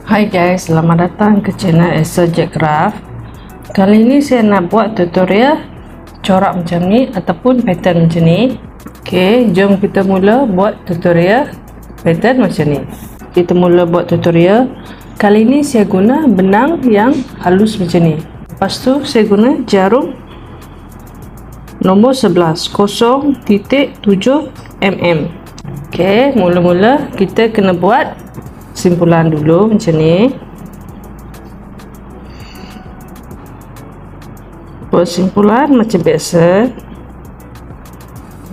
Hai guys, selamat datang ke channel Esa Jack Craft. Kali ini saya nak buat tutorial corak macam ni ataupun pattern macam ni. Okey, jom kita mula buat tutorial pattern macam ni. Kita mula buat tutorial. Kali ini saya guna benang yang halus macam ni. Lepas tu saya guna jarum nombor 11 0.7 mm. Okey, mula-mula kita kena buat simpulan dulu macam ni. Buat simpulan macam biasa.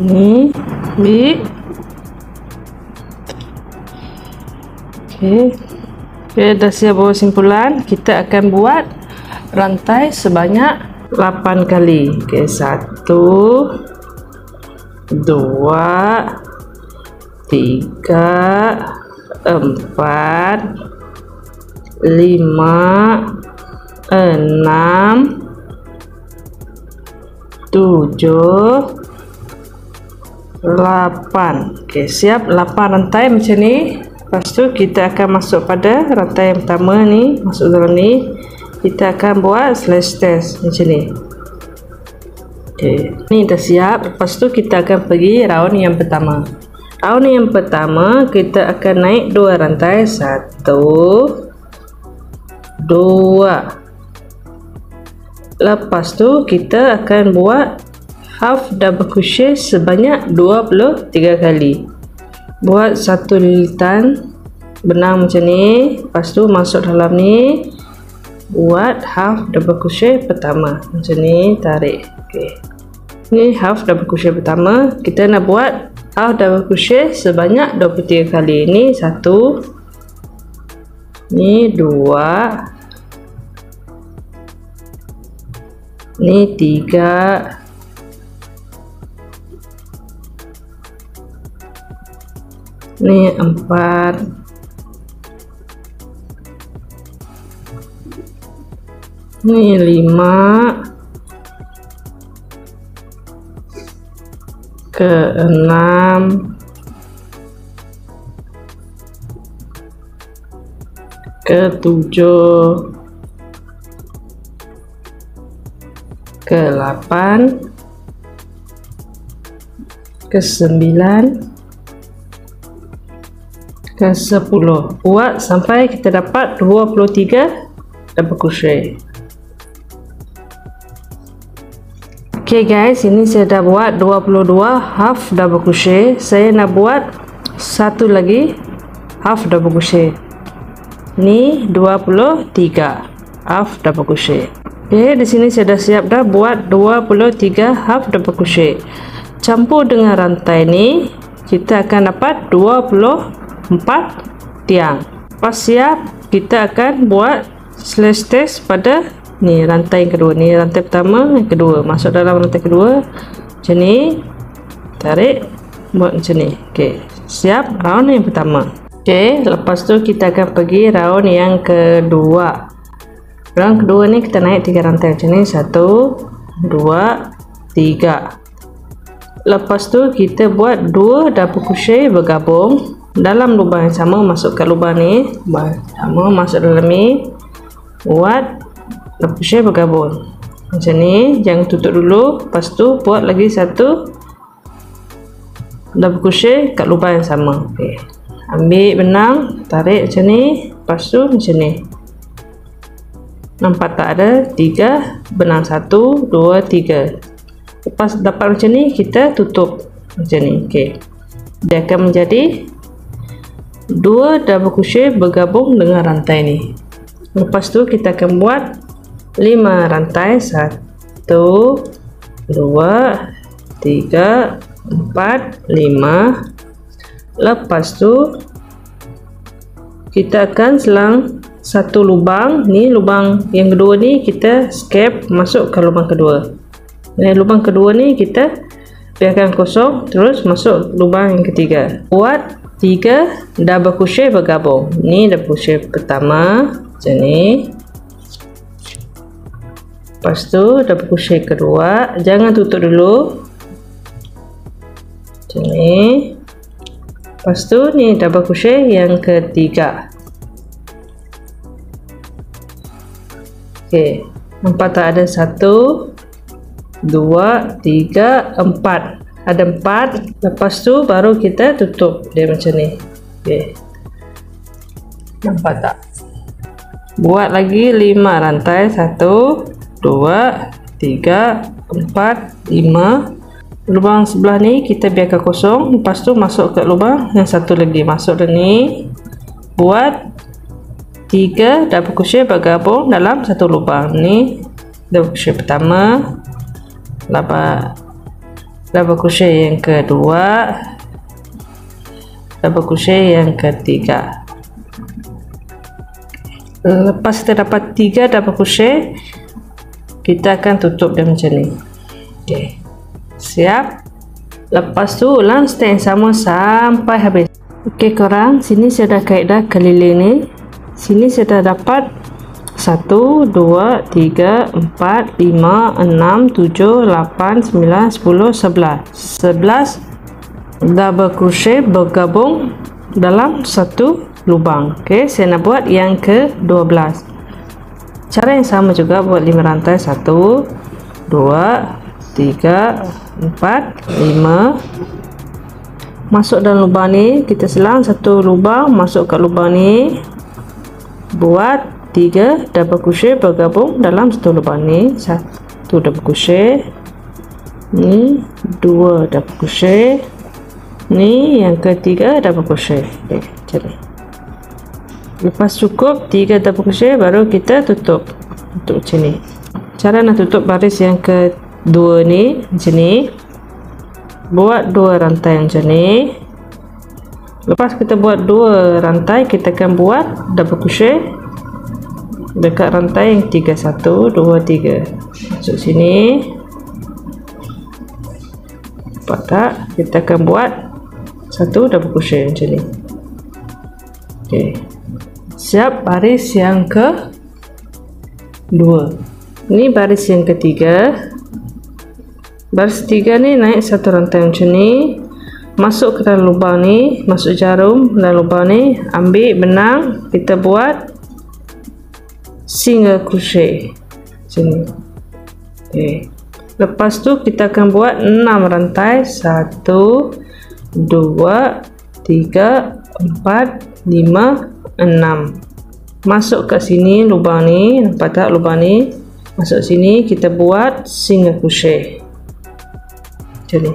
Ni bit. Okey, dah siap buat simpulan. Kita akan buat rantai sebanyak 8 kali. Okey, 1 2 3 4 5 6 7 8. Okey, siap 8 rantai macam ni. Lepas tu kita akan masuk pada rantai yang pertama ni, masuk dalam ni. Kita akan buat slash test macam ni. Okey, ni dah siap. Lepas tu kita akan pergi round yang pertama. Round yang pertama kita akan naik 2 rantai, 1 2. Lepas tu kita akan buat half double crochet sebanyak 23 kali. Buat satu lilitan benang macam ni, lepas tu masuk dalam ni, buat half double crochet pertama macam ni, tarik. Okey, ni half double crochet pertama. Kita nak buat half double crochet sebanyak 23 kali. Ni 1, ni 2, ni 3, ni 4, ni 5, ke-6, ke-7, ke-8, ke-9, ke-10. Buat sampai kita dapat 23 double crochet. Okey guys, ini saya dah buat 22 half double crochet. Saya nak buat satu lagi half double crochet. Ni 23 half double crochet. Okey, di sini saya dah siap dah buat 23 half double crochet. Campur dengan rantai ni, kita akan dapat 24 tiang. Pas siap, kita akan buat slash test pada ni rantai yang kedua. Ni rantai pertama, yang kedua. Masuk dalam rantai kedua macam ni, tarik, buat macam ni. Okey, siap round yang pertama. Okey, lepas tu kita akan pergi round yang kedua. Round kedua ni kita naik 3 rantai macam ni, 1 2 3. Lepas tu kita buat 2 double crochet bergabung dalam lubang yang sama. Masuk kat lubang ni, sama, masuk dalam ni, buat double crochet bergabung macam ni. Jangan tutup dulu. Lepas tu buat lagi 1 double crochet kat lubang yang sama. Okey, ambil benang, tarik macam ni. Lepas tu macam ni, nampak tak ada 3 benang, 1 2 3. Lepas dapat macam ni, kita tutup macam ni. Okey, dia akan menjadi 2 double crochet bergabung dengan rantai ni. Lepas tu kita akan buat 5 rantai, 1 2 3 4 5. Lepas tu kita akan selang satu lubang. Ni lubang yang kedua ni kita skip, masuk ke lubang kedua. Lubang kedua ni kita biarkan kosong, terus masuk lubang yang ketiga. Buat 3 double crochet bergabung. Ni double crochet pertama macam ni. Lepas tu double crochet kedua, jangan tutup dulu macam ni. Lepas tu ni double crochet yang ketiga. Okey, nampak tak ada 1 2 3 4, ada 4. Lepas tu baru kita tutup dia macam ni. Okey, nampak tak? Buat lagi 5 rantai, 1 2 3 4 5. Lubang sebelah ni kita biarkan kosong, lepas tu masuk ke lubang yang satu lagi, masuk dan ni, buat 3 double crochet bergabung dalam satu lubang. Ni double crochet pertama, double crochet yang kedua, double crochet yang ketiga. Lepas kita dapat 3 double crochet, kita akan tutup dia macam ni. Okey, siap. Lepas tu ulang step yang sama sampai habis. Okey korang, sini saya dah kaedah keliling ni. Sini saya dah dapat 1 2 3 4 5 6 7 8 9 10 11 double crochet bergabung dalam satu lubang. Okey, saya nak buat yang ke-12. Cara yang sama juga, buat 5 rantai, 1 2 3 4 5. Masuk dalam lubang ni, kita selang satu lubang, masuk ke lubang ni, buat 3 double crochet bergabung dalam satu lubang ni, 1 double crochet, ni 2 double crochet, ni yang ketiga double crochet. Okey, macam ni. Lepas cukup 3 double crochet baru kita tutup macam ni. Cara nak tutup baris yang kedua ni macam ni, buat 2 rantai macam ni. Lepas kita buat 2 rantai, kita akan buat double crochet dekat rantai yang 3, 1 2 3, masuk sini. Nampak tak? Kita akan buat 1 double crochet macam ni. Okey, siap. Baris yang ke-2. Ni baris yang ketiga. Baris ketiga ni naik 1 rantai macam ni, masuk ke dalam lubang ni, masuk jarum dalam lubang ni, ambil benang, kita buat single crochet macam ni. Okay. Lepas tu kita akan buat 6 rantai, 1 2 3 4 5 6. Masuk ke sini lubang ni, nampak tak lubang ni? Masuk sini, kita buat single crochet macam ni.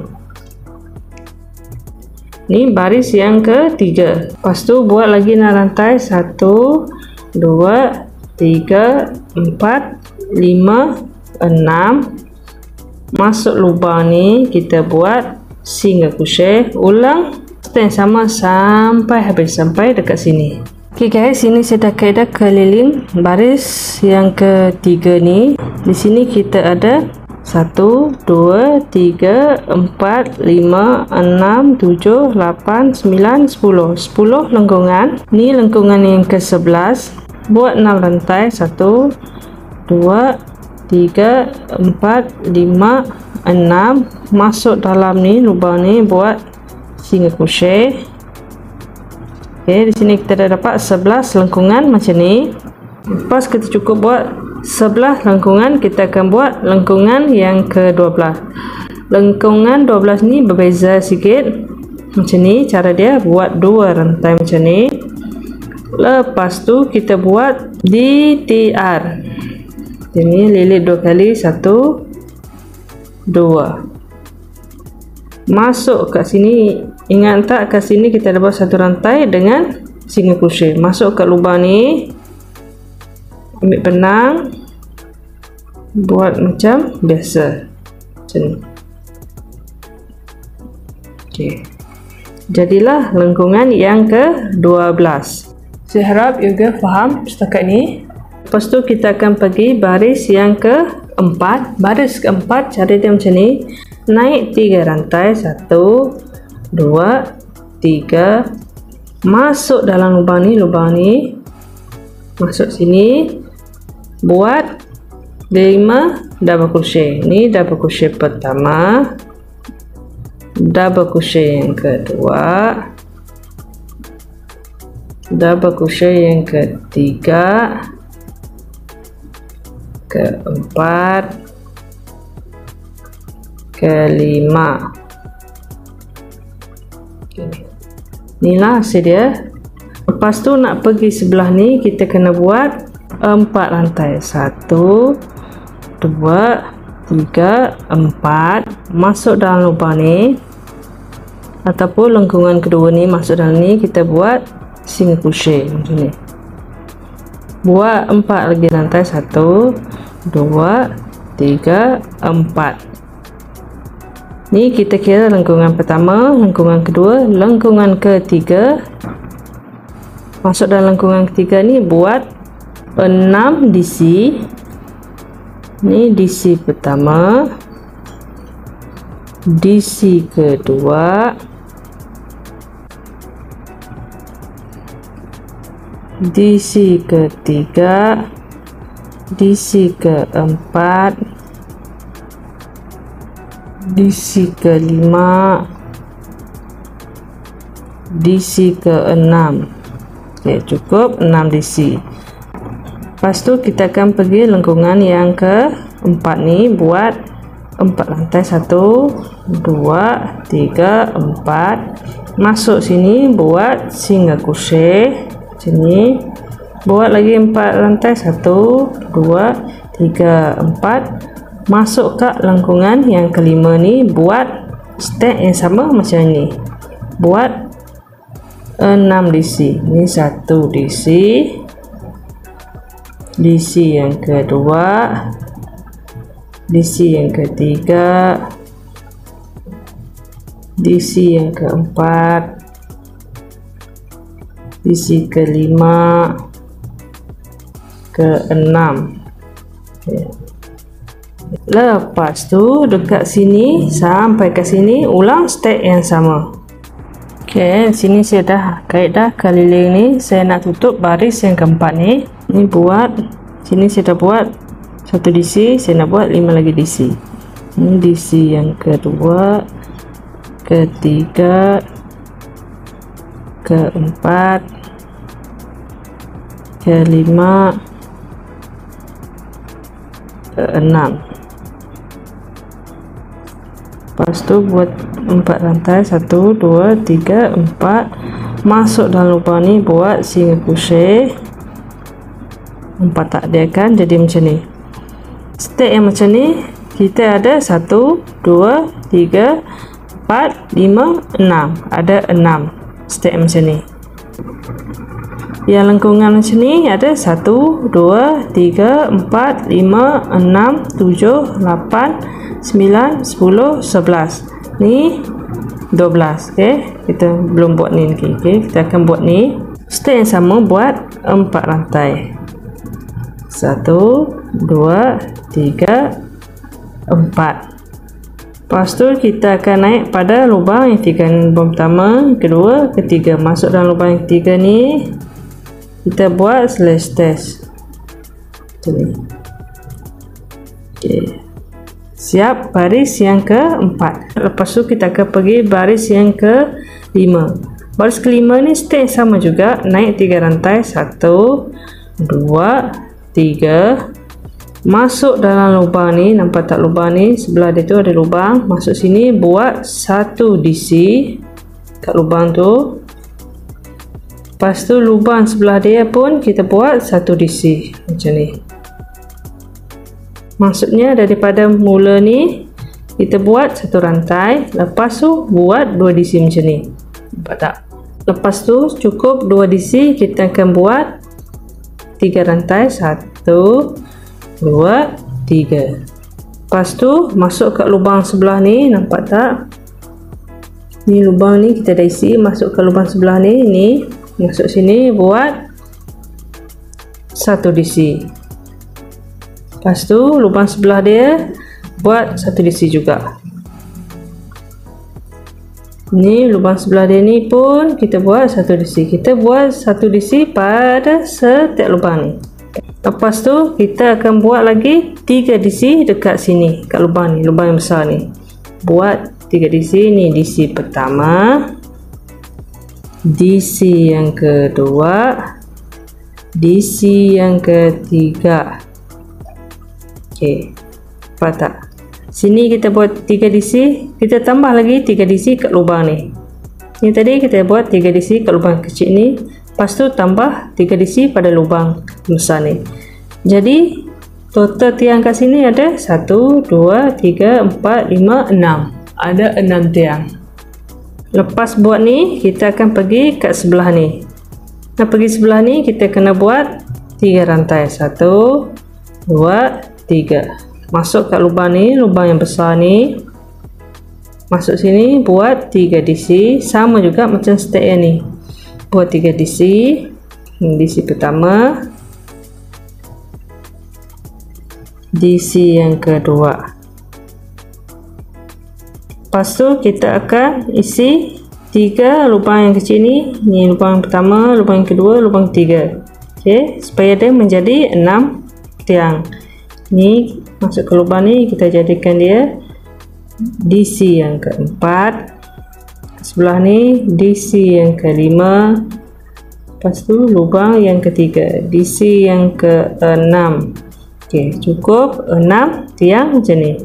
Ni baris yang ketiga. Lepas tu buat lagi 6 rantai, 1 2 3 4 5 6. Masuk lubang ni, kita buat single crochet, ulang step yang sama sampai habis, sampai dekat sini. Ok guys, sini saya dah kaedah keliling baris yang ketiga ni. Di sini kita ada 1 2 3 4 5 6 7 8 9 10 10 lengkungan. Ni lengkungan yang ke-11. Buat 6 rantai, 1 2 3 4 5 6. Masuk dalam ni lubang ni, buat single crochet. Okey, di sini kita dah dapat 11 lengkungan macam ni. Lepas kita cukup buat 11 lengkungan, kita akan buat lengkungan yang ke-12. Lengkungan 12 ni berbeza sikit macam ni cara dia, buat 2 rantai macam ni. Lepas tu kita buat DTR. Ini lilit 2 kali, 1 2. Masuk kat sini, ingat tak kat sini kita ada buat 1 rantai dengan single crochet. Masuk kat lubang ni, ambil benang, buat macam biasa macam ni. Okey, jadilah lengkungan yang ke-12. Saya harap juga faham setakat ni. Lepas tu kita akan pergi baris yang ke-4. Baris ke-4 cara dia macam ni, naik 3 rantai, 1 2 3. Masuk dalam lubang ni, masuk sini, buat 5 double crochet. Ni double crochet pertama, double crochet yang kedua, double crochet yang ketiga, keempat, kelima. Inilah hasil dia. Lepas tu nak pergi sebelah ni, kita kena buat 4 rantai. 1 2 3 4, masuk dalam lubang ni ataupun lengkungan kedua ni, masuk dalam ni, kita buat single crochet macam ni. Buat 4 lagi rantai. 1 2 3 4. Ni kita kira lengkungan pertama, lengkungan kedua, lengkungan ketiga. Masuk dalam lengkungan ketiga ni buat 6 DC. Ni DC pertama, DC kedua, DC ketiga, DC keempat, DC kelima, DC keenam. Okey, cukup 6 DC. Lepas tu kita akan pergi lengkungan yang keempat ni, buat 4 rantai. 1 2 3 4, masuk sini, buat single crochet macam ni. Buat lagi 4 rantai. 1 2 3 4, masuk ke lengkungan yang kelima ni, buat step yang sama macam ni, buat 6 DC. Ni 1 DC, DC yang kedua, DC yang ketiga, DC yang keempat, DC kelima, keenam. Lepas tu dekat sini sampai ke sini, ulang step yang sama. Okey, sini saya dah kait dah keliling ni. Saya nak tutup baris yang keempat ni. Ni buat sini saya dah buat 1 DC, saya nak buat 5 lagi DC. Ini DC yang kedua, ketiga, keempat, kelima, keenam. Lepas tu buat 4 rantai. 1 2 3 4, masuk dalam lubang ni, buat single crochet 4 tak dia kan jadi macam ni. Step yang macam ni kita ada 1 2 3 4 5 6, ada 6 step macam ni. Yang lengkungan macam ni ada 1 2 3 4 5 6 7 8 9 10 11. Ni 12. Okey, kita belum buat ni lagi. Okey, kita akan buat ni. Step yang sama, buat 4 rantai. 1 2 3 4. Lepas tu kita akan naik pada lubang yang 3, lubang pertama, kedua, ketiga. Masuk dalam lubang yang 3 ni, kita buat slash test macam ni. Okey, siap baris yang keempat. Lepas tu kita akan pergi baris yang kelima. Baris kelima ni step sama juga, naik 3 rantai. 1 2 3, masuk dalam lubang ni. Nampak tak lubang ni? Sebelah dia tu ada lubang. Masuk sini, buat 1 DC kat lubang tu. Lepas tu lubang sebelah dia pun kita buat 1 DC macam ni. Maksudnya daripada mula ni kita buat 1 rantai, lepas tu buat 2 DC macam ni. Nampak tak? Lepas tu cukup 2 DC, kita akan buat 3 rantai. 1 2 3. Lepas tu masuk ke lubang sebelah ni. Nampak tak? Ni lubang ni kita dah isi. Masuk ke lubang sebelah ni. Ni masuk sini, buat 1 DC. Lepas tu lubang sebelah dia buat 1 DC juga. Ni lubang sebelah dia ni pun kita buat 1 DC. Kita buat 1 DC pada setiap lubang ni. Lepas tu kita akan buat lagi 3 DC dekat sini, kat lubang ni, lubang yang besar ni. Buat 3 DC. Ni DC pertama, DC yang kedua, DC yang ketiga. Okey, nampak tak? Sini kita buat 3 DC, kita tambah lagi 3 DC kat lubang ni. Ini tadi kita buat 3 DC kat lubang kecil ni, lepas tu tambah 3 DC pada lubang besar ni. Jadi total tiang kat sini ada 1, 2, 3, 4, 5, 6. Ada 6 tiang. Lepas buat ni, kita akan pergi kat sebelah ni. Nak pergi sebelah ni, kita kena buat 3 rantai. 1, 2, 3. Masuk kat lubang ni, lubang yang besar ni. Masuk sini, buat 3 DC. Sama juga macam step yang ni. Buat 3 DC. DC pertama. DC yang kedua. Lepas tu kita akan isi 3 lubang yang kecil ni. Ni lubang pertama, lubang yang kedua, lubang ketiga. Okey, supaya dia menjadi 6 tiang. Ni masuk ke lubang ni, kita jadikan dia DC yang keempat. Sebelah ni DC yang kelima. Lepas tu lubang yang ketiga, DC yang ke-6. Okey, cukup 6 tiang macam ni.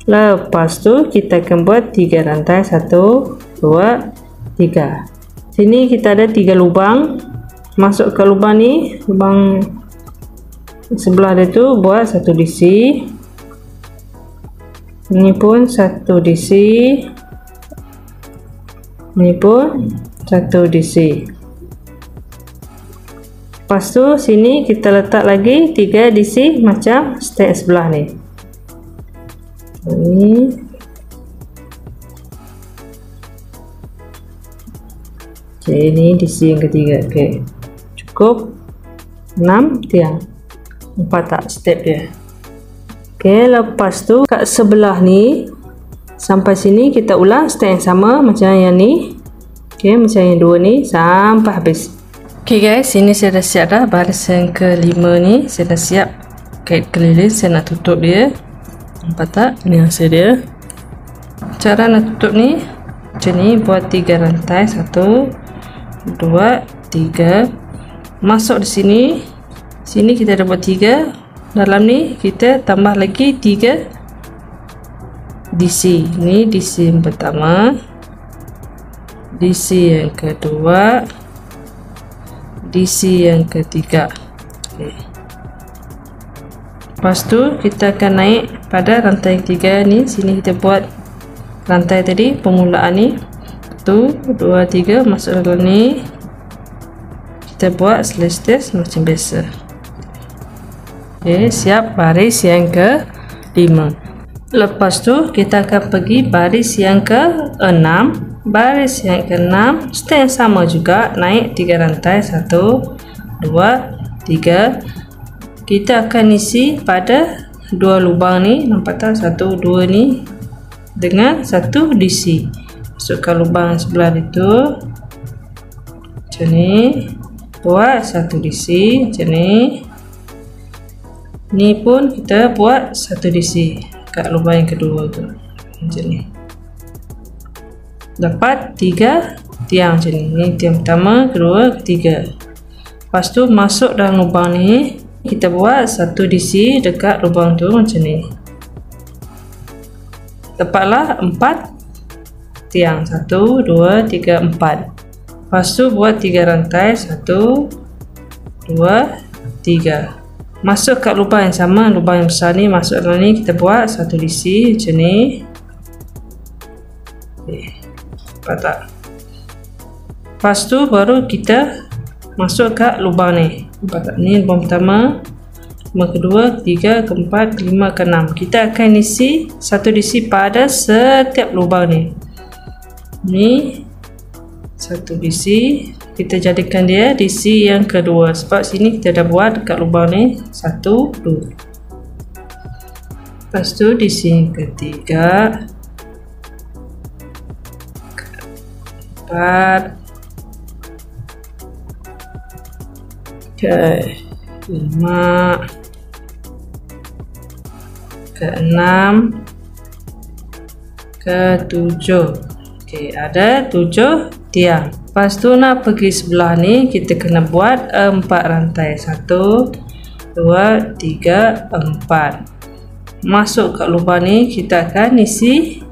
Lepas tu kita akan buat 3 rantai. 1, 2, 3. Sini kita ada 3 lubang. Masuk ke lubang ni, lubang sebelah dia tu buat 1 DC. Ini pun 1 DC. Ini pun 1 DC. Lepas tu sini kita letak lagi 3 DC macam step sebelah ni. Ini okey, ini DC yang ketiga. Okey, cukup 6 tiang. Nampak tak step dia? Okey, lepas tu kat sebelah ni sampai sini kita ulang step yang sama macam yang ni. Okey, macam yang dua ni sampai habis. Okey guys, sini saya dah siap dah baris yang kelima ni. Saya dah siap kait keliling, saya nak tutup dia. Nampak tak? Ini hasil dia. Cara nak tutup ni macam ni, buat 3 rantai. 1, 2, 3. Masuk di sini. Sini kita dah buat 3. Dalam ni kita tambah lagi 3 DC. Ini DC yang pertama, DC yang kedua, DC yang ketiga. Okay. Lepas tu kita akan naik pada rantai ketiga ni. Sini kita buat rantai tadi permulaan ni. 1, 2, 3 masuk dalam ni. Kita buat slash test macam biasa. Okey, siap baris yang ke-5. Lepas tu kita akan pergi baris yang ke-6. Baris yang ke-6 step yang sama juga, naik 3 rantai. 1, 2, 3. Kita akan isi pada 2 lubang ni. Nampak tak? 1, 2 ni dengan 1 DC. Masukkan lubang sebelah itu macam ni. Buat 1 DC macam ni. Ni pun kita buat 1 DC kat lubang yang kedua tu macam ni. Dapat 3 tiang macam ni. Ni tiang pertama, kedua, ketiga. Lepas tu masuk dalam lubang ni, kita buat 1 DC dekat lubang tu macam ni. Dapatlah 4 tiang. 1, 2, 3, 4. Lepas tu buat 3 rantai. 1, 2, 3. Masuk kat lubang yang sama, lubang yang besar ni. Masuk dalam ni, kita buat 1 DC macam ni. Nampak tak? Lepas tu baru kita masuk kat lubang ni. Nampak tak? Ni lubang pertama, lubang kedua, ketiga, keempat, kelima, keenam. Kita akan isi 1 DC pada setiap lubang ni. Ni 1 DC, kita jadikan dia DC yang kedua, sebab sini kita dah buat dekat lubang ni 1, 2. Lepas tu DC yang ketiga, 4, ke-5, ke-6, ke-7. Okey, ada 7 tiang. Lepas tu nak pergi sebelah ni, kita kena buat 4 rantai. 1, 2, 3, 4. masuk kat lubang ni, kita akan isi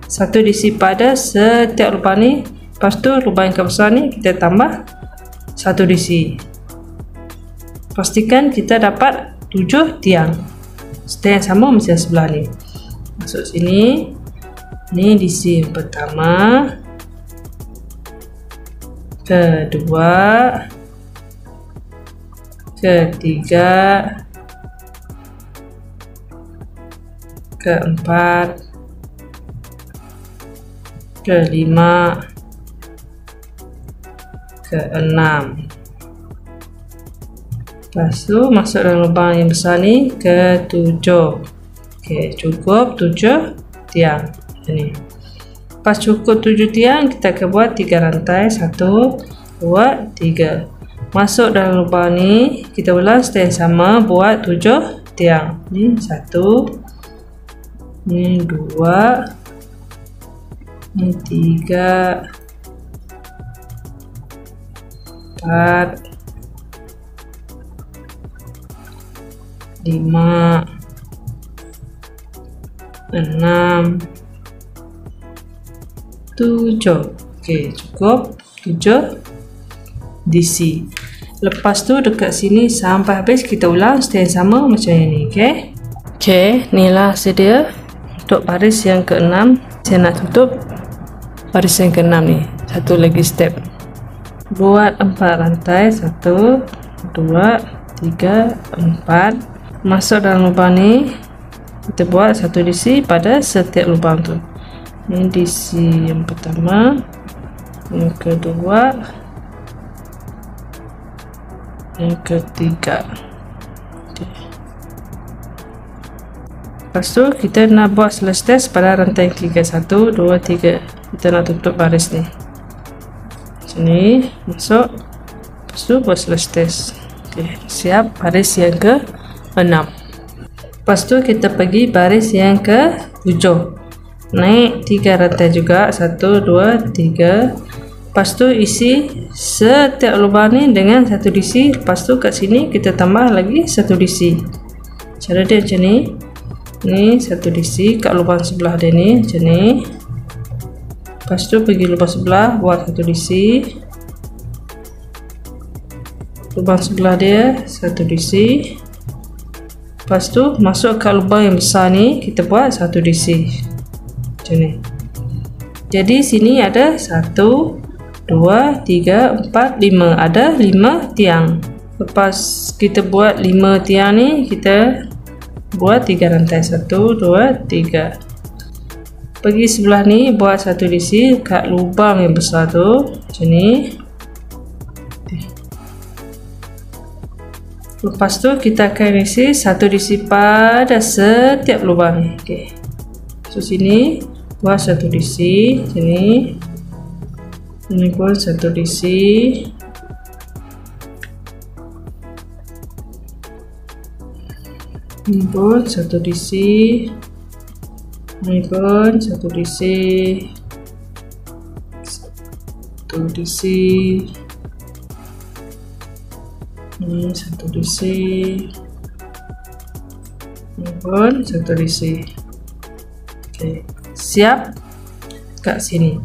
1 DC pada setiap lubang ni. Lepas tu lubang yang besar ni kita tambah 1 DC. Pastikan kita dapat 7 tiang. Stay yang sama macam sebelah ni. Masuk sini. Ni DC yang pertama, kedua, ketiga, keempat, kelima, keenam. Lepas tu masuk dalam lubang yang besar ni, ketujuh. Okey, cukup 7 tiang. Ini. Pas cukup 7 tiang, kita akan buat 3 rantai. 1, 2, 3. Masuk dalam lubang ni, kita ulang step yang sama, buat 7 tiang. Ni 1, ni 2, ni 3, 4, 5, 6, 7. Okey, cukup 7 DC. Lepas tu dekat sini sampai habis kita ulang step yang sama macam ini. Okey. Okey, inilah hasil dia untuk baris yang ke-6. Saya nak tutup baris yang ke-6 ni. Satu lagi step. Buat 4 rantai. 1, 2, 3, 4. Masuk dalam lubang ni. Kita buat 1 DC pada setiap lubang tu. Ini DC yang pertama, yang kedua, yang ketiga. Okay. Lepas tu kita nak buat selesai pada rantai yang ketiga. 1, 2, 3. Kita nak tutup baris ni. Sini masuk. Lepas tu buat selesai. Okay. Siap baris yang ke-6. Lepas tu kita pergi baris yang ke-7. Naik 3 rantai juga. 1, 2, 3. Lepas tu isi setiap lubang ni dengan 1 DC. Lepas tu kat sini kita tambah lagi 1 DC. Cara dia macam ni. Ni 1 DC kat lubang sebelah dia ni macam ni. Lepas tu pergi lubang sebelah, buat 1 DC. Lubang sebelah dia 1 DC. Lepas tu masuk kat lubang yang besar ni, kita buat 1 DC. Macam ni. Jadi sini ada 1, 2, 3, 4, 5. Ada 5 tiang. Lepas kita buat 5 tiang ni, kita buat 3 rantai. 1, 2, 3. Pergi sebelah ni, buat 1 DC kat lubang yang besar tu. Macam ni. Lepas tu kita akan isi 1 DC pada setiap lubang ni. Okey. So sini buat 1 DC, sini. Ini pun 1 DC. Ini pun 1 DC. Ini pun 1 DC. 1 DC. Ini 1 DC. Ini pun 1 DC. Okey, siap kat sini.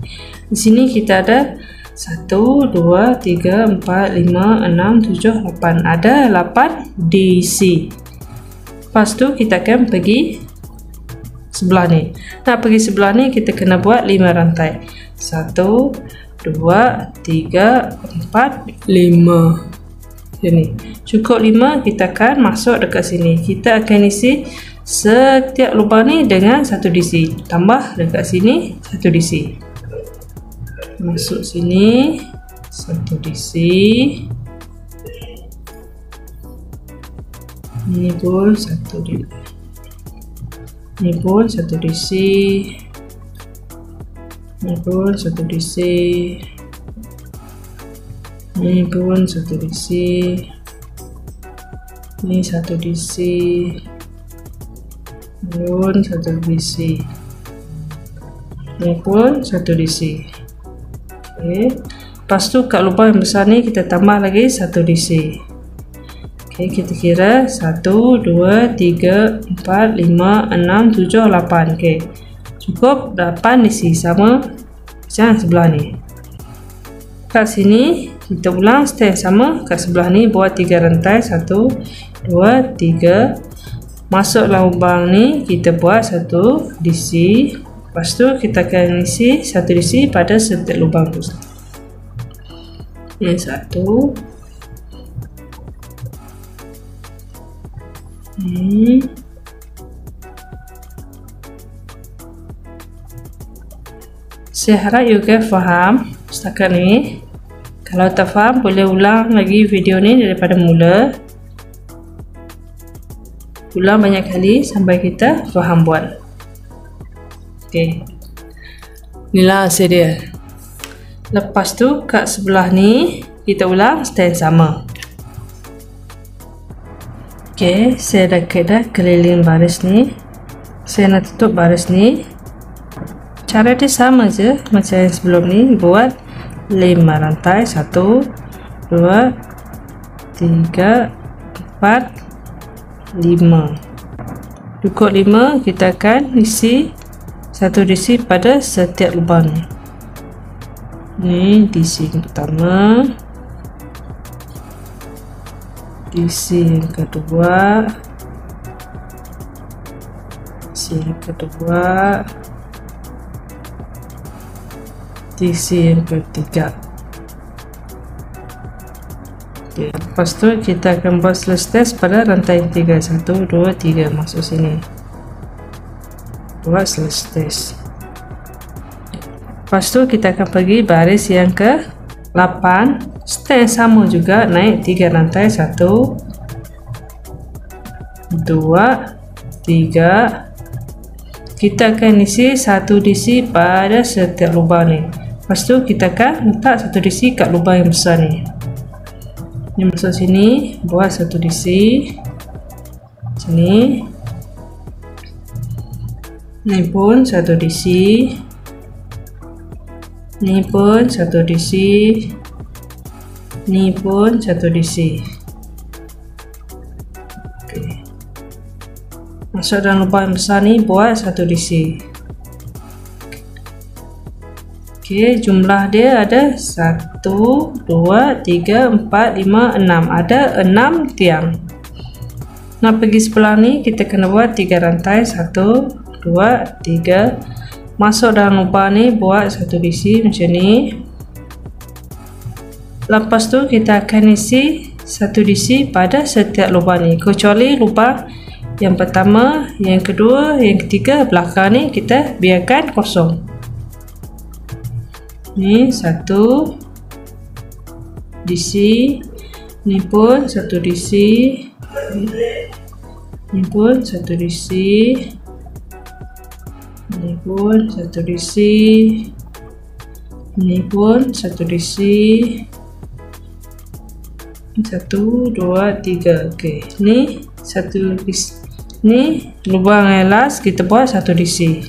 Di sini kita ada 1, 2, 3, 4, 5, 6, 7, 8. Ada 8 DC. Lepas tu kita akan pergi sebelah ni. Nak pergi sebelah ni kita kena buat 5 rantai. 1, 2, 3, 4, 5. Sini. Cukup 5, kita akan masuk dekat sini. Kita akan isi setiap lubang ni dengan 1 DC. Tambah dekat sini 1 DC. Masuk sini 1 DC. Ini pun 1 DC. Ini pun 1 DC. Ini pun 1 DC. Ini pun 1 DC. Ini 1 DC. Ini pun 1 DC. Ini pun 1 DC. Okey. Lepas tu kat lubang yang besar ni kita tambah lagi 1 DC. Okey, kita kira 1, 2, 3, 4, 5, 6, 7, 8. Okey, cukup 8 isi sama macam sebelah ni. Kat sini kita ulang step sama kat sebelah ni, buat 3 rantai, 1, 2, 3. Masuk dalam lubang ni kita buat 1 DC. Lepas tu kita akan isi 1 DC pada setiap lubang tu. Ini 1. Saya harap you guys faham setakat ni. Kalau tak faham boleh ulang lagi video ni daripada mula. Ulang banyak kali sampai kita faham buat. Okey, inilah hasil dia. Lepas tu kat sebelah ni kita ulang step sama. Okey, saya dah keliling baris ni. Saya nak tutup baris ni. Cara dia sama je macam yang sebelum ni. Buat 5 rantai, 1, 2, 3, 4, 5. Cukup 5, kita akan isi 1 DC pada setiap lubang ni. Ni DC yang pertama, DC yang kedua, DC yang kedua, DC yang ketiga. Okay, lepas tu kita akan buat selesai pada rantai 3. 1, 2, 3 masuk sini. Buat selesai. Lepas tu kita akan pergi baris yang ke 8. Step sama juga, naik 3 rantai, 1, 2, 3. Kita akan isi 1 DC pada setiap lubang ni. Lepas tu kita akan letak 1 DC kat lubang yang besar ni. Ni masuk sini, buat 1 DC sini. Ni pun 1 DC. Ni pun 1 DC. Ni pun 1 DC. Okey. Masuk dalam lubang yang besar ni, buat 1 DC. Okey, jumlah dia ada 1, 2, 3, 4, 5, 6. Ada 6 tiang. Nak pergi sebelah ni, kita kena buat 3 rantai, 1, 2, 3. Masuk dalam lubang ni, buat 1 DC macam ni. Lepas tu kita akan isi 1 DC pada setiap lubang ni, kecuali lubang yang pertama, yang kedua, yang ketiga, belakang ni kita biarkan kosong. Ni 1 DC, ni pun 1 DC, ni pun 1 DC, ni pun 1 DC, ni pun 1 DC. 1, 2, 3. Okey, ni 1 DC. Ni lubang yang last kita buat 1 DC.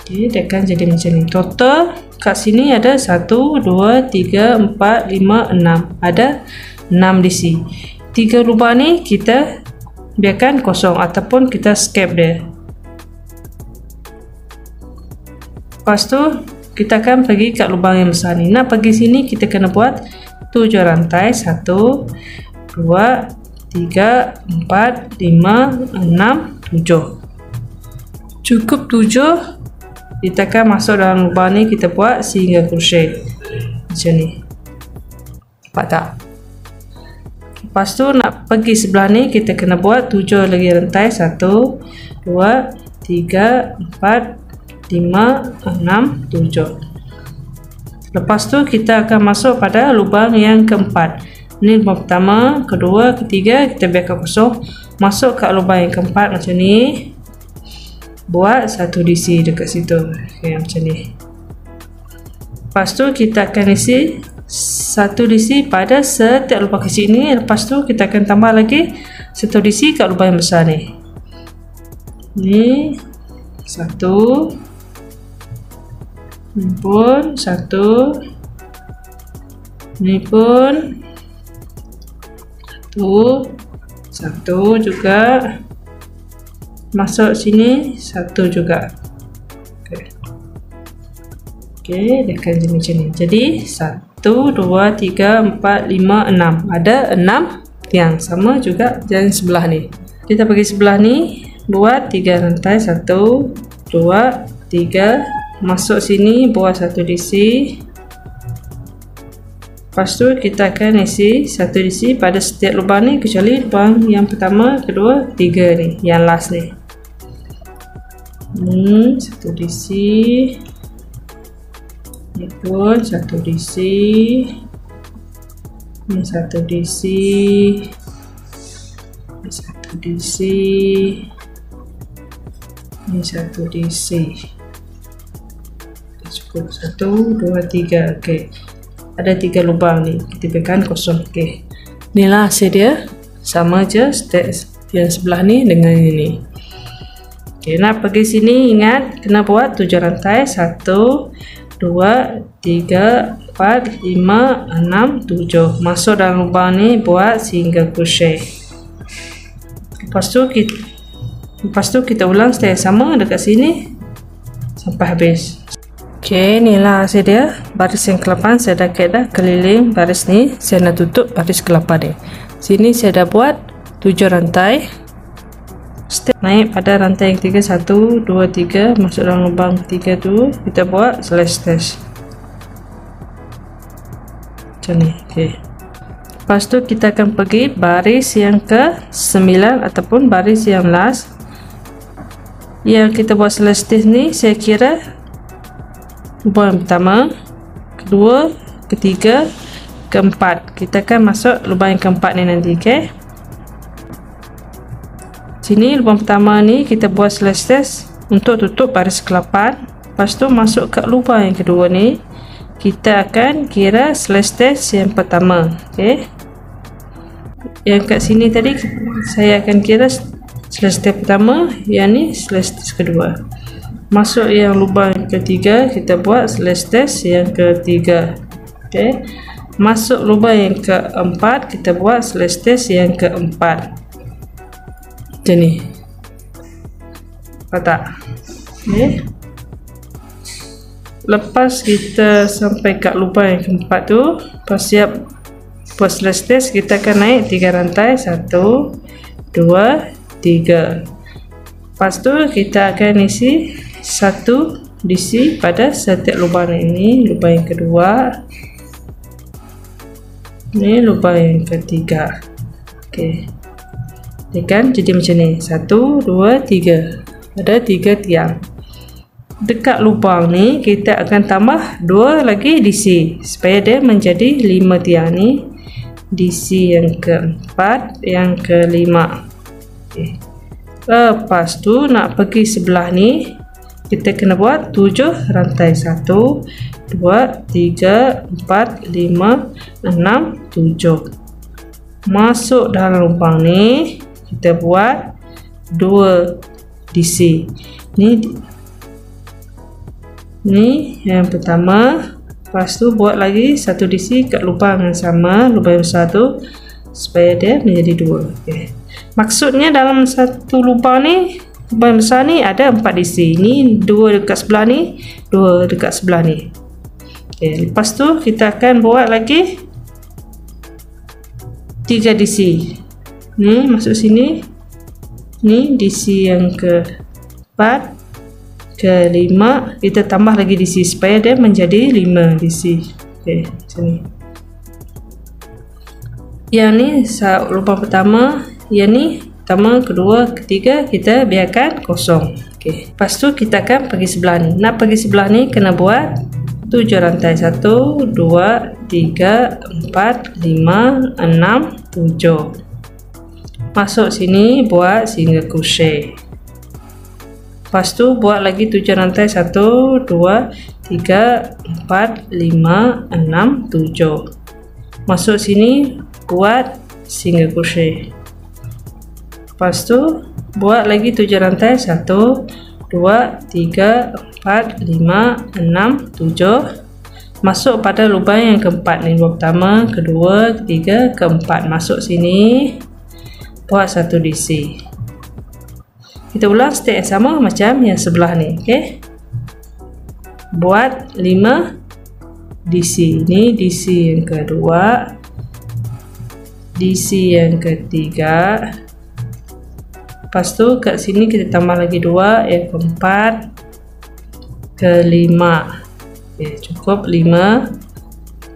Okey, dia akan jadi macam ni. Total kat sini ada 1, 2, 3, 4, 5, 6. Ada 6 DC. 3 lubang ni kita biarkan kosong ataupun kita skip dia. Lepas tu kita akan pergi kat lubang yang besar ni. Nak pergi sini kita kena buat 7 rantai. 1, 2, 3, 4, 5, 6, 7. Cukup 7. Kita akan masuk dalam lubang ni, kita buat single crochet macam ni. Nampak tak? Lepas tu nak pergi sebelah ni kita kena buat 7 lagi rantai. 1, 2, 3, 4, 5, 6, 7. Lepas tu kita akan masuk pada lubang yang keempat. Ini lubang pertama, kedua, ketiga, kita biarkan kosong. Masuk ke lubang yang keempat macam ni. Buat 1 DC dekat situ. Okay, macam ni. Lepas tu kita akan isi 1 DC pada setiap lubang kecil ni. Lepas tu kita akan tambah lagi 1 DC kat lubang yang besar ni. Ni 1. Ni pun 1. Ni pun satu juga, masuk sini satu juga. Oke, dekat macam ni. Jadi 1 2 3 4 5 6. Ada 6 tiang, sama juga yang sebelah ni. Kita pergi sebelah ni, buat 3 rantai, 1 2 3, masuk sini buat 1 DC. Lepas tu kita akan isi 1 DC pada setiap lubang ni, kecuali lubang yang pertama, kedua, 3 ni, yang last ni. Ni 1 DC, ni pun 1 DC, ni 1 DC, ni 1 DC, ni 1 DC. Cukup 1 2 3. Okey, ada 3 lubang ni, kita biarkan kosong. Okey, inilah hasil dia, sama je step yang sebelah ni dengan ini. Okey, nak pergi sini ingat kena buat 7 rantai, 1 2 3 4 5 6 7. Masuk dalam lubang ni, buat single crochet. Lepas tu kita ulang step yang sama dekat sini sampai habis. Okey, inilah hasil dia. Baris yang ke-8 saya dah keliling baris ni, saya nak tutup baris ke-8 ni. Sini saya dah buat 7 rantai. Step naik pada rantai yang ketiga, 1 2 3, masuk dalam lubang 3 tu, kita buat slash stitch macam ni. Okey, lepas tu kita akan pergi baris yang ke-9 ataupun baris yang last. Yang kita buat slash stitch ni, saya kira lubang pertama, kedua, ketiga, keempat. Kita akan masuk lubang yang keempat ni nanti. Okey, sini lubang pertama ni kita buat slash stitch untuk tutup baris ke-8. Lepas tu masuk ke lubang yang kedua ni, kita akan kira slash stitch yang pertama. Okey, yang kat sini tadi saya akan kira slash stitch pertama, yang ni slash stitch kedua. Masuk yang lubang yang ketiga, kita buat slash stitch yang ketiga. Okey, masuk lubang yang keempat, kita buat slash stitch yang keempat. Macam ni, tak? Okay. Lepas kita sampai kat lubang yang keempat tu, pas siap buat slash stitch, kita akan naik 3 rantai, 1 2 3. Lepas tu kita akan isi 1 DC pada setiap lubang ini. Lubang yang kedua, ni lubang yang ketiga. Okey, dia kan jadi macam ni, 1 2 3, ada 3 tiang. Dekat lubang ni kita akan tambah 2 lagi DC supaya dia menjadi 5 tiang ni. DC yang keempat, yang kelima. Okay. Lepas tu nak pergi sebelah ni, kita kena buat 7 rantai, 1 2 3 4 5 6 7. Masuk dalam lubang ni, kita buat 2 DC. Ni yang pertama. Lepas tu buat lagi 1 DC kat lubang yang sama, lubang yang besar tu, supaya dia menjadi 2. Okay. Maksudnya dalam satu lubang ni, lubang besar ni ada 4 DC. Ni 2 dekat sebelah ni, 2 dekat sebelah ni. Okay. Lepas tu kita akan buat lagi 3 DC. Ni masuk sini, ni DC yang ke-4, ke-5, kita tambah lagi DC supaya dia menjadi 5 DC. Okey, macam ni. Yang ni lubang pertama, yang ni pertama, kedua, ketiga, kita biarkan kosong. Okey, lepas tu kita akan pergi sebelah ni. Nak pergi sebelah ni kena buat 7 rantai, 1 2 3 4 5 6 7. Masuk sini buat single crochet. Lepas tu buat lagi 7 rantai, 1 2 3 4 5 6 7. Masuk sini buat single crochet. Lepas tu buat lagi 7 rantai, 1 2 3 4 5 6 7. masuk pada lubang yang keempat ni, lubang pertama, kedua, ketiga, keempat. Masuk sini, buat 1 DC. Kita ulang step yang sama macam yang sebelah ni. Okey, buat 5 DC. Ni DC yang kedua, DC yang ketiga. Lepas tu kat sini kita tambah lagi 2, yang keempat, kelima. Okay, cukup 5.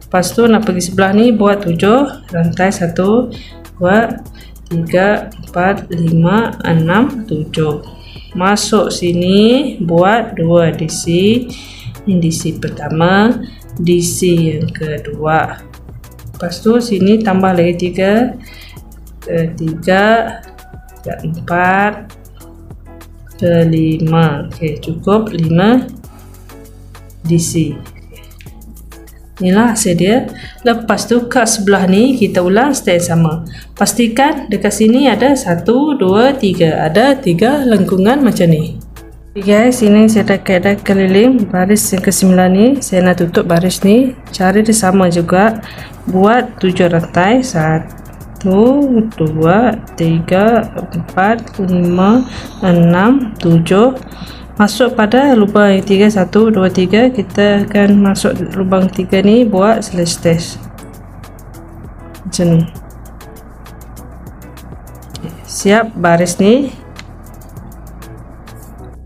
Lepas tu nak pergi sebelah ni, buat 7 rantai, 1 2 3 4 5 6 7. Masuk sini, buat 2 DC. Ini DC pertama, DC yang kedua. Lepas tu sini tambah lagi 3, ketiga, 4, kelima. Okey, cukup 5 DC. Inilah hasil dia. Lepas tu kat sebelah ni kita ulang step sama. Pastikan dekat sini ada 1 2 3, ada 3 lengkungan macam ni. Okay guys, ini saya dah kaedah keliling baris yang ke-9 ni. Saya nak tutup baris ni. Cara dia sama juga. Buat 7 rantai, 1 2 3 4 5 6 7. Masuk pada lubang yang 3, 1 2 3. Kita akan masuk lubang 3 ni, buat slash dash macam ni. Siap baris ni.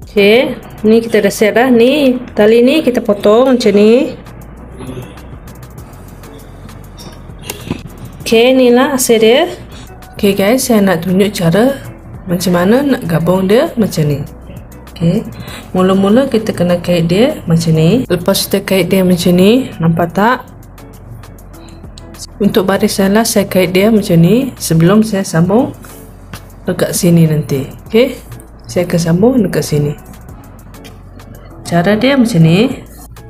Okey, ni kita dah siap dah. Ni tali ni kita potong macam ni. Okey, inilah hasil dia. Okey guys, saya nak tunjuk cara macam mana nak gabung dia macam ni. Okey, mula-mula kita kena kait dia macam ni. Lepas kita kait dia macam ni, nampak tak? Untuk baris saya lah, saya kait dia macam ni sebelum saya sambung dekat sini nanti. Okey, saya akan sambung dekat sini. Cara dia macam ni.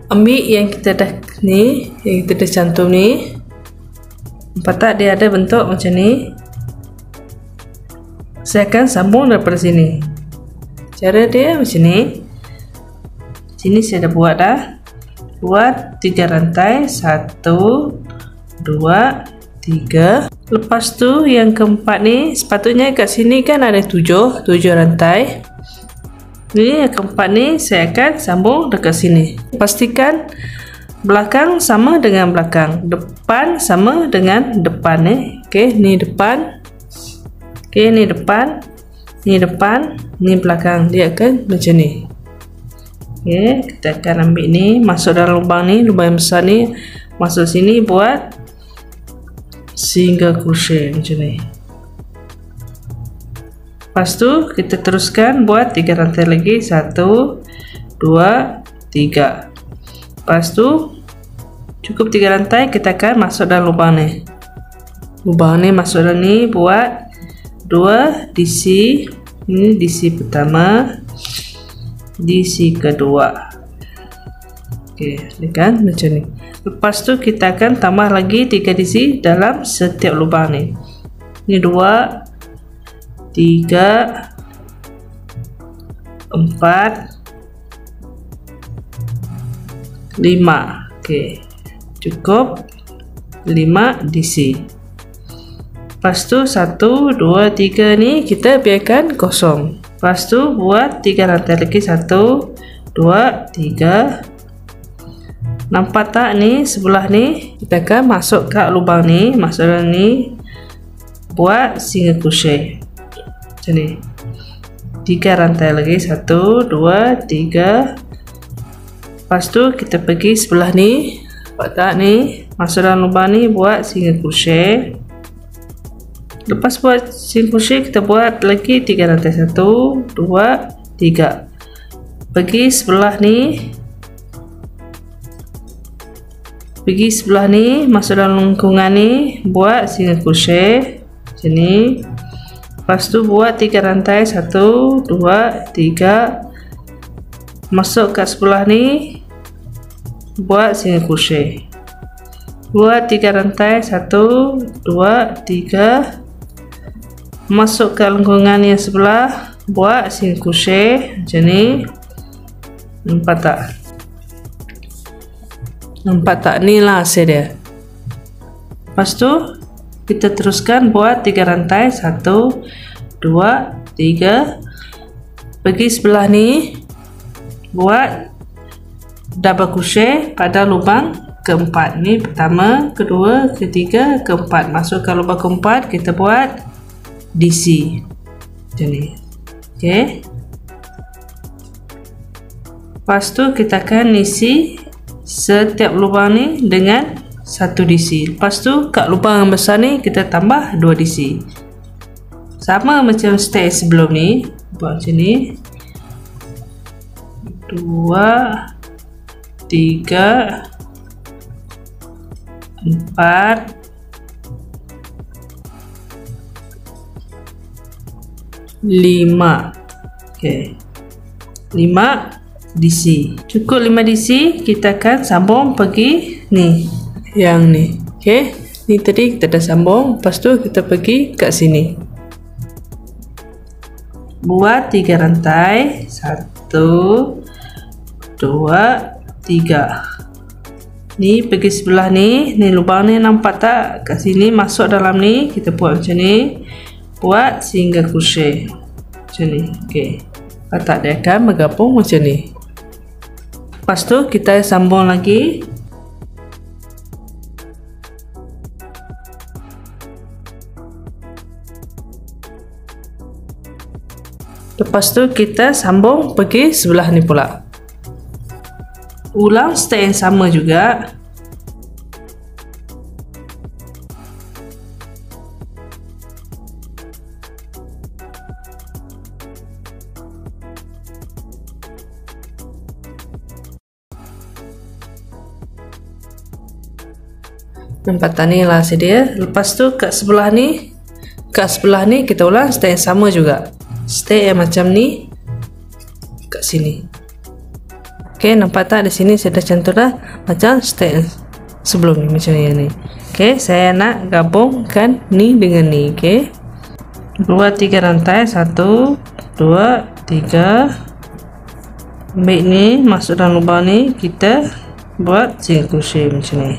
Ambil yang kita dah ni, yang kita dah cantum ni. Nampak tak dia ada bentuk macam ni? Saya akan sambung daripada sini. Cara dia macam ni. Sini saya dah buat dah. Buat 3 rantai, 1 2 3. Lepas tu yang keempat ni, sepatutnya kat sini kan ada 7 rantai. Ni yang keempat ni saya akan sambung dekat sini. Pastikan belakang sama dengan belakang, depan sama dengan depan ni. Okey, ni depan. Okey, ni depan. Ni depan, ni belakang. Dia akan macam ni. Okey, kita akan ambil ni, masuk dalam lubang ni, lubang yang besar ni, masuk sini, buat single crochet macam ni. Lepas tu kita teruskan buat 3 rantai lagi, 1 2 3. Lepas tu cukup 3 rantai, kita akan masuk dalam lubang ni. Lubang ni masuk dalam ni, buat 2 DC. Ini DC pertama, DC kedua. Okey, ni kan macam ni. Lepas tu kita akan tambah lagi 3 DC dalam setiap lubang ni. Ini 2 3 4 5. Okey, cukup 5 DC. Lepas tu 1 2 3 ni kita biarkan kosong. Lepas tu buat 3 rantai lagi, 1 2 3. Nampak tak ni sebelah ni? Kita akan masuk kat lubang ni, masuk dalam ni, buat single crochet macam ni. 3 rantai lagi, 1 2 3. Lepas tu kita pergi sebelah ni, nampak tak ni? Masuk dalam lubang ni, buat single crochet. Lepas buat single crochet, kita buat lagi 3 rantai, 1 2 3. Pergi sebelah ni, masuk dalam lengkungan ni, buat single crochet macam ni. Lepas tu buat 3 rantai, 1 2 3. Masuk kat sebelah ni, buat single crochet. Buat 3 rantai, 1 2 3. Masuk ke lengkungan yang sebelah, buat single crochet macam ni. Nampak tak? Nampak tak? Ni lah hasil dia. Lepas tu kita teruskan buat 3 rantai, 1 2 3. Pergi sebelah ni buat double crochet pada lubang keempat. Ni pertama, kedua, ketiga, keempat. Masukkan lubang keempat, kita buat DC macam ni. Okey, lepas tu kita akan isi setiap lubang ni dengan 1 DC. Lepas tu kat lubang yang besar ni kita tambah 2 DC, sama macam step sebelum ni. Buat macam ni, 2 3 4 5. Okey, 5 DC. Cukup 5 DC, kita akan sambung pergi ni, yang ni. Okey, ni tadi kita dah sambung. Lepas tu kita pergi kat sini, buat 3 rantai, 1 2 3. Ni pergi sebelah ni, ni lubang ni nampak tak? Kat sini masuk dalam ni, kita buat macam ni, buat single crochet macam ni. Okey, tak, dia akan bergabung macam ni. Lepas tu kita sambung lagi. Lepas tu kita sambung pergi sebelah ni pula. Ulang step yang sama juga. Nampak tak? Ni lah hasil dia. Lepas tu kat sebelah ni, kita ulang step yang sama juga. Step yang macam ni kat sini. Okey, nampak tak? Di sini saya dah cantum dah macam step sebelum ni, macam ni. Okey, saya nak gabungkan ni dengan ni. Okey, buat 3 rantai, 1 2 3. Ambil ni, masuk dalam lubang ni, kita buat single crochet macam ni.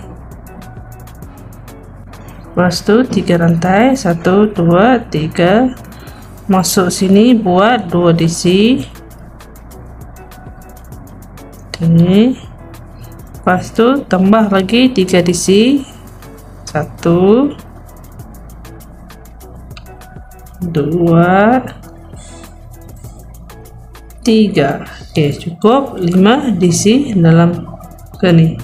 Lepas tu 3 rantai, 1 2 3. Masuk sini, buat 2 DC ini. Lepas tu tambah lagi 3 DC, 1 2 3. Okey, cukup 5 DC dalam ke ni.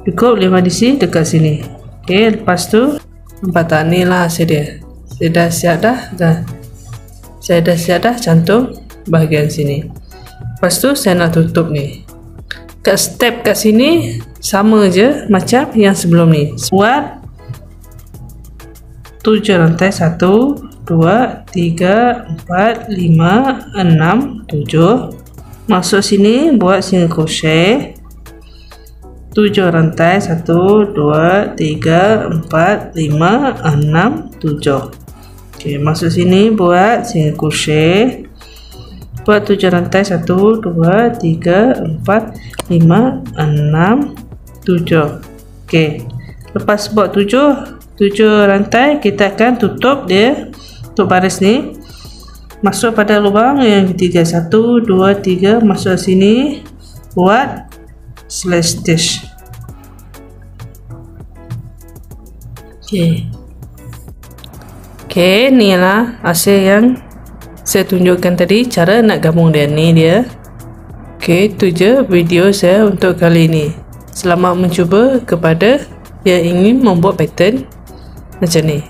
Cukup 5 DC dekat sini. Okey, lepas tu nampak tak? Ni lah hasil dia. Saya dah siap dah cantum bahagian sini. Lepas tu saya nak tutup ni. Kat step kat sini sama je macam yang sebelum ni. Buat 7 rantai, 1 2 3 4 5 6 7. Masuk sini, buat single crochet 7 rantai, 1 2 3 4 5 6 7. Okey, masuk sini, buat single crochet, buat 7 rantai, 1 2 3 4 5 6 7. Okey, lepas buat 7 rantai, kita akan tutup dia untuk baris ni. Masuk pada lubang yang ketiga, 1 2 3. Masuk sini, buat slash stitch. Okey, ni lah hasil yang saya tunjukkan tadi, cara nak gabung dia. Ni dia. Okey, itu je video saya untuk kali ini. Selamat mencuba kepada yang ingin membuat pattern macam ni.